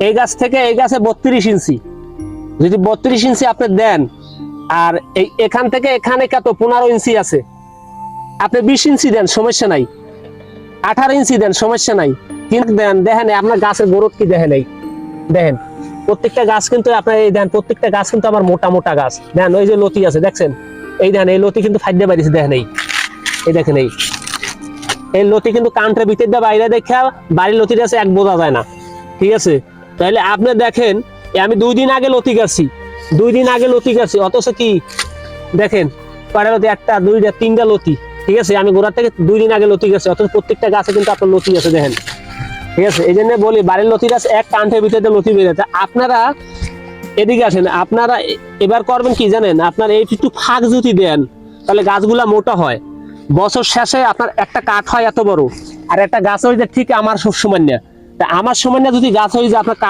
এই গাছ থেকে এই গাছে 32 ইঞ্চি, যদি 32 ইঞ্চি আপনি দেন, আর এই এখান থেকে এখানে কত 15 ইঞ্চি আছে, আপনি 20 ইঞ্চি দেন সমস্যা নাই, 18 ইঞ্চি দেন সমস্যা নাই, কিন্তু দেন দেখেন আপনার গাছের গ্রোথ কি দেখেন, এই দেখেন প্রত্যেকটা গাছ কিন্তু আপনার এই দেন, প্রত্যেকটা গাছ কিন্তু আমার মোটা মোটা গাছ দেন, ওই যে লতি আছে দেখছেন, এই দেখেন এই লতি কিন্তু ফাইডে বাড়িছে দেখেন, এই দেখেন এই লতি কিন্তু কান্ট্রের ভিতর দিয়ে বাইরে দেখা বাড়ির লতিটা আছে এক বোঝা যায় না, ঠিক আছে। তাহলে আপনি দেখেন আমি 2 দিন আগে লতি গাছি, 2 দিন আগে লতি গাছি, অথচ কি দেখেন কয়টা লতি, 1টা 2টা 3টা লতি, ঠিক আছে। আমি গোড়া থেকে 2 দিন আগে লতি গাছি, অথচ প্রত্যেকটা গাছে কিন্তু আপনার লতি আছে দেখেন, ঠিক আছে। এই জন্য বলি বাড়ির লতি গাছ এক কান্ঠের ভিতরে লতি বেরোচ্ছে। আপনারা এদিকে আসেন, আপনারা এবার করবেন কি জানেন, আপনার এই একটু ফাঁক যদি দেন তাহলে গাছগুলা মোটা হয়, বছর শেষে আপনার একটা কাঠ হয় এত বড়, আর একটা গাছ হয়ে যায় ঠিক আমার সব সমান না, তা আমার সমান না যদি গাছ হয়ে যায় আপনার